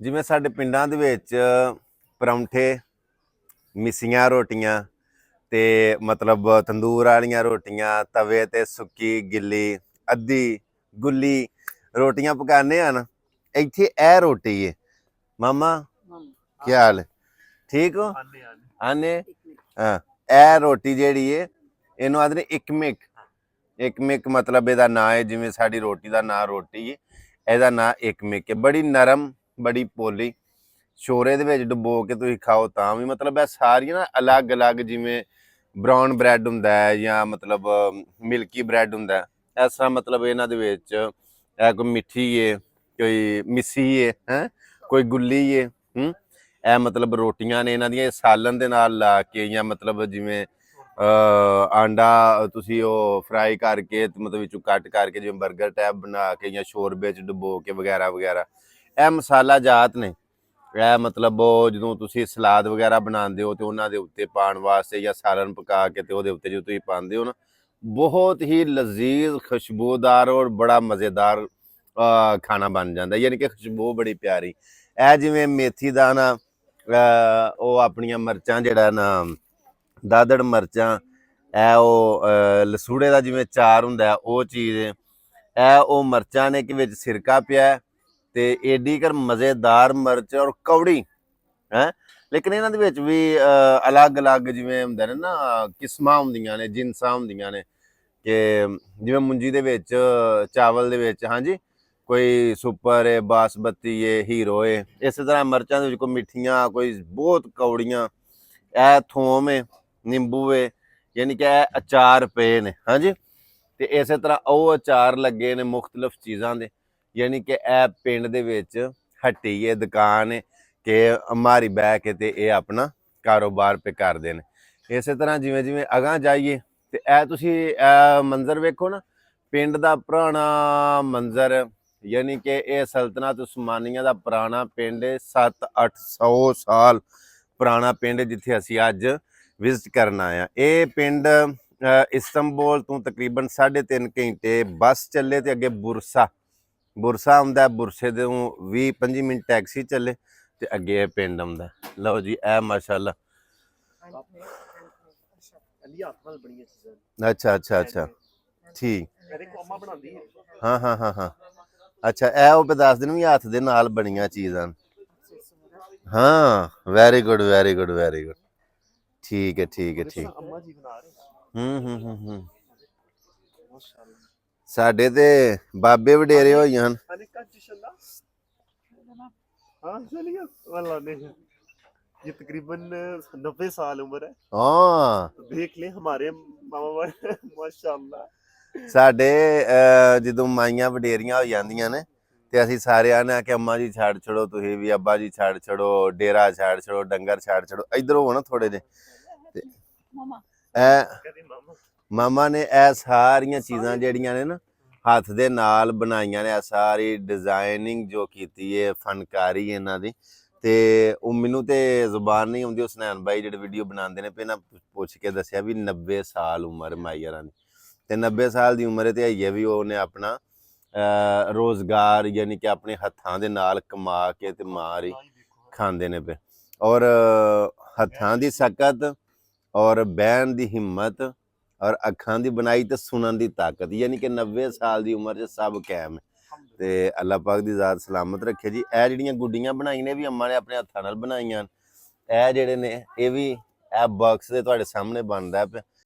ਜਿਵੇਂ ਸਾਡੇ ਪਿੰਡਾਂ ਦੇ ਵਿੱਚ ਪਰੌਂਠੇ, ਮਿੱਸੀਆਂ ਰੋਟੀਆਂ ਤੇ ਮਤਲਬ ਤੰਦੂਰ ਵਾਲੀਆਂ ਰੋਟੀਆਂ, ਤਵੇ ਤੇ ਸੁੱਕੀ ਗਿੱਲੀ ਅੱਧੀ ਗੁੱਲੀ ਰੋਟੀਆਂ ਪਕਾਉਂਦੇ ਹਨ। ਇੱਥੇ ਇਹ ਰੋਟੀ ਹੈ। ਮਾਮਾ ਕੀ ਹਾਲ ਹੈ? ਠੀਕ ਹੋ? ਆਨੇ ਹਾਂ। ਇਹ ਰੋਟੀ ਜਿਹੜੀ ਹੈ ਇਹਨੂੰ ਆਖਦੇ ਇਕਮਿਕ। ਇਕਮਿਕ ਮਤਲਬ ਇਹਦਾ ਨਾਂ ਹੈ, ਜਿਵੇਂ ਸਾਡੀ ਰੋਟੀ ਦਾ ਨਾਂ ਰੋਟੀ ਹੈ, ਇਹਦਾ ਨਾਂ ਇਕਮਿਕ ਹੈ। ਬੜੀ ਨਰਮ, ਬੜੀ ਪੋਲੀ, ਸ਼ੋਰੇ ਦੇ ਵਿੱਚ ਡੁਬੋ ਕੇ ਤੁਸੀਂ ਖਾਓ ਤਾਂ ਵੀ ਮਤਲਬ ਇਹ ਸਾਰੀਆਂ ਨਾ ਅਲੱਗ ਅਲੱਗ, ਜਿਵੇਂ ਬਰਾਊਨ ਬ੍ਰੈਡ ਹੁੰਦਾ ਹੈ ਜਾਂ ਮਤਲਬ ਮਿਲਕੀ ਬ੍ਰੈਡ ਹੁੰਦਾ, ਇਸ ਤਰ੍ਹਾਂ ਮਤਲਬ ਇਹਨਾਂ ਦੇ ਵਿੱਚ ਇਹ ਕੋਈ ਮਿੱਠੀ ਹੈ, ਕੋਈ ਮਿੱਸੀ ਹੈ, ਕੋਈ ਗੁੱਲੀ ਹੈ। ਇਹ ਮਤਲਬ ਰੋਟੀਆਂ ਨੇ ਇਹਨਾਂ ਦੀਆਂ, ਇਹ ਸਾਲਨ ਦੇ ਨਾਲ ਲਾ ਕੇ ਜਾਂ ਮਤਲਬ ਜਿਵੇਂ ਆਂਡਾ ਤੁਸੀਂ ਉਹ ਫਰਾਈ ਕਰਕੇ ਮਤਲਬ ਵਿੱਚੋਂ ਕੱਟ ਕਰਕੇ ਜਿਵੇਂ 버ਗਰ ਟਾਈਪ ਬਣਾ ਕੇ ਜਾਂ ਸ਼ੋਰਬੇ 'ਚ ਡੁਬੋ ਕੇ ਵਗੈਰਾ ਵਗੈਰਾ। ਇਹ ਮਸਾਲਾ ਜਾਤ ਨੇ। ਇਹ ਮਤਲਬ ਉਹ ਜਦੋਂ ਤੁਸੀਂ ਸਲਾਦ ਵਗੈਰਾ ਬਣਾਉਂਦੇ ਹੋ ਤੇ ਉਹਨਾਂ ਦੇ ਉੱਤੇ ਪਾਉਣ ਵਾਸਤੇ ਜਾਂ ਸਾਲਨ ਪਕਾ ਕੇ ਤੇ ਉਹਦੇ ਉੱਤੇ ਜੋ ਤੁਸੀਂ ਪਾਉਂਦੇ ਹੋ ਨਾ, ਬਹੁਤ ਹੀ ਲਜ਼ੀਜ਼, ਖੁਸ਼ਬੂਦਾਰ ਔਰ ਬੜਾ ਮਜ਼ੇਦਾਰ ਖਾਣਾ ਬਣ ਜਾਂਦਾ। ਯਾਨੀ ਕਿ ਖੁਸ਼ਬੂ ਬੜੀ ਪਿਆਰੀ। ਇਹ ਜਿਵੇਂ ਮੇਥੀ ਦਾ ਨਾ ਉਹ ਆਪਣੀਆਂ ਮਿਰਚਾਂ ਜਿਹੜਾ ਨਾ ਦਾਦੜ ਮਿਰਚਾਂ, ਇਹ ਉਹ ਲਸੂੜੇ ਦਾ ਜਿਵੇਂ ਚਾਰ ਹੁੰਦਾ ਉਹ ਚੀਜ਼, ਇਹ ਉਹ ਮਿਰਚਾਂ ਨੇ ਕਿ ਵਿੱਚ ਸਿਰਕਾ ਪਿਆ ਤੇ ਏਡੀ ਕਰ ਮਜ਼ੇਦਾਰ ਮਿਰਚ ਔਰ ਕੌੜੀ ਹੈ। ਲੇਕਿਨ ਇਹਨਾਂ ਦੇ ਵਿੱਚ ਵੀ ਅਲੱਗ ਅਲੱਗ ਜਿਵੇਂ ਹੁੰਦੇ ਨੇ ਨਾ, ਕਿਸਮਾਂ ਹੁੰਦੀਆਂ ਨੇ, ਜਿਨਸਾਂ ਹੁੰਦੀਆਂ ਨੇ, ਕਿ ਜਿਵੇਂ ਮੁੰਜੀ ਦੇ ਵਿੱਚ, ਚਾਵਲ ਦੇ ਵਿੱਚ, ਹਾਂਜੀ, ਕੋਈ ਸੁਪਰ ਹੈ, ਬਾਸਮਤੀ ਹੈ, ਹੀਰੋ ਹੈ। ਇਸੇ ਤਰ੍ਹਾਂ ਮਿਰਚਾਂ ਦੇ ਵਿੱਚ ਕੋਈ ਮਿੱਠੀਆਂ, ਕੋਈ ਬਹੁਤ ਕੌੜੀਆਂ। ਇਹ ਥੋਮ ਹੈ, ਨਿੰਬੂ ਹੈ, ਯਾਨੀ ਕਿ ਇਹ ਅਚਾਰ ਪਏ ਨੇ, ਹਾਂਜੀ। ਤੇ ਇਸੇ ਤਰ੍ਹਾਂ ਉਹ ਅਚਾਰ ਲੱਗੇ ਨੇ ਮੁਖਤਲਿਫ ਚੀਜ਼ਾਂ ਦੇ। ਯਾਨੀ ਕਿ ਇਹ ਪਿੰਡ ਦੇ ਵਿੱਚ ਹੱਟੀ ਹੈ, ਦੁਕਾਨ ਹੈ, ਕਿ ਮਾਰੀ ਬਹਿ ਕੇ ਤੇ ਇਹ ਆਪਣਾ ਕਾਰੋਬਾਰ ਪੇ ਕਰਦੇ ਨੇ। ਇਸੇ ਤਰ੍ਹਾਂ ਜਿਵੇਂ ਜਿਵੇਂ ਅਗਾਂਹ ਜਾਈਏ ਤੇ ਇਹ ਤੁਸੀਂ ਇਹ ਮੰਜ਼ਰ ਵੇਖੋ ਨਾ, ਪਿੰਡ ਦਾ ਪੁਰਾਣਾ ਮੰਜ਼ਰ। ਯਾਨੀ ਕਿ ਇਹ ਸਲਤਨਤ ਉਸਮਾਨੀਆ ਦਾ ਪੁਰਾਣਾ ਪਿੰਡ ਹੈ, 700-800 ਸਾਲ ਪੁਰਾਣਾ ਪਿੰਡ, ਜਿੱਥੇ ਅਸੀਂ ਅੱਜ ਵਿਜ਼ਿਟ ਕਰਨ ਆਏ ਹਾਂ। ਇਹ ਪਿੰਡ ਇਸਤੰਬੁਲ ਤੋਂ ਤਕਰੀਬਨ 3.5 ਘੰਟੇ ਬੱਸ ਚੱਲੇ ਤੇ ਅੱਗੇ ਬੁਰਸਾ ਆਉਂਦਾ, ਬੁਰਸੇ ਤੋਂ 20-25 ਮਿੰਟ ਟੈਕਸੀ ਚੱਲੇ ਤੇ ਅੱਗੇ ਇਹ ਪਿੰਡ ਆਉਂਦਾ। ਲਓ ਜੀ, ਇਹ ਮਾਸ਼ਾਅੱਲਾ। ਅੱਛਾ ਅੱਛਾ ਅੱਛਾ, ਠੀਕ। ਹਾਂ ਹਾਂ ਹਾਂ ਹਾਂ, ਅੱਛਾ। ਇਹ ਉਹ ਦੱਸ ਦਿਨ ਵੀ ਹੱਥ ਦੇ ਨਾਲ ਬਣੀਆਂ ਚੀਜ਼ਾਂ। ਹਾਂ, very good very good very good. ਠੀਕ ਹੈ ਠੀਕ ਹੈ ਠੀਕ। ਸਾਡੇ ਤੇ ਬਾਬੇ ਵਡੇਰੇ ਹੋਈ ਹਨ। ये तकरीबन 90 साल उम्र है। ਹਾਂ, देख ले हमारे मामा माशाल्लाह। ਸਾਡੇ ਜਦੋਂ ਮਾਈਆਂ ਵਡੇਰੀਆਂ ਹੋ ਜਾਂਦੀਆਂ ਨੇ ਤੇ ਅਸੀਂ ਸਾਰਿਆਂ ਨੇ ਕਿ ਅੰਮਾ ਜੀ ਛੱਡ ਛੜੋ, ਤੁਸੀਂ ਵੀ ਅੱਬਾ ਜੀ ਛੱਡ ਛੜੋ, ਡੇਰਾ ਛੱਡ ਛੜੋ, ਡੰਗਰ ਛੱਡ ਛੜੋ, ਇੱਧਰੋਂ ਹੋ ਨਾ ਥੋੜੇ ਜਿਹੇ। ਤੇ ਇਹ ਮਾਮਾ ਨੇ ਇਹ ਸਾਰੀਆਂ ਚੀਜ਼ਾਂ ਜਿਹੜੀਆਂ ਨੇ ਨਾ ਹੱਥ ਦੇ ਨਾਲ ਬਣਾਈਆਂ ਨੇ, ਇਹ ਸਾਰੀ ਡਿਜ਼ਾਈਨਿੰਗ ਜੋ ਕੀਤੀ ਹੈ, ਫਨਕਾਰੀ ਇਹਨਾਂ ਦੀ। ਤੇ ਉਹ ਮੈਨੂੰ ਤੇ ਜ਼ੁਬਾਨ ਨਹੀਂ ਆਉਂਦੀ। ਹੁਸਨੈਨ ਬਾਈ ਜਿਹੜੇ ਵੀਡੀਓ ਬਣਾਉਂਦੇ ਨੇ, ਪਹਿਲਾਂ ਪੁੱਛ ਕੇ ਦੱਸਿਆ ਵੀ 90 ਸਾਲ ਉਮਰ ਮਾਈ ਯਾਰਾਂ ਦੀ। ਤੇ 90 ਸਾਲ ਦੀ ਉਮਰ ਤੇ ਹੈ ਵੀ ਉਹਨੇ ਆਪਣਾ ਰੋਜ਼ਗਾਰ ਯਾਨੀ ਕਿ ਆਪਣੇ ਹੱਥਾਂ ਦੇ ਨਾਲ ਕਮਾ ਕੇ ਤੇ ਮਾਰ ਖਾਂਦੇ ਨੇ ਪਏ। ਔਰ ਹੱਥਾਂ ਦੀ ਸਕਤ ਔਰ ਬਹਿਣ ਦੀ ਹਿੰਮਤ ਔਰ ਅੱਖਾਂ ਦੀ ਬਣਾਈ ਤੇ ਸੁਣਨ ਦੀ ਤਾਕਤ, ਯਾਨੀ ਕਿ 90 ਸਾਲ ਦੀ ਉਮਰ 'ਚ ਸਭ ਕਾਇਮ ਹੈ। ਤੇ ਅੱਲਾਹ ਪਾਕ ਦੀ ਜ਼ਾਤ ਸਲਾਮਤ ਰੱਖੇ ਜੀ। ਇਹ ਜਿਹੜੀਆਂ ਗੁੱਡੀਆਂ ਬਣਾਈ ਨੇ ਵੀ ਅੰਮਾ ਨੇ ਆਪਣੇ ਹੱਥਾਂ ਨਾਲ ਬਣਾਈਆਂ। ਇਹ ਜਿਹੜੇ ਨੇ ਇਹ ਵੀ ਇਹ ਬਾਕਸ ਦੇ ਤੁਹਾਡੇ ਸਾਹਮਣੇ ਬਣਦਾ ਪਿਆ।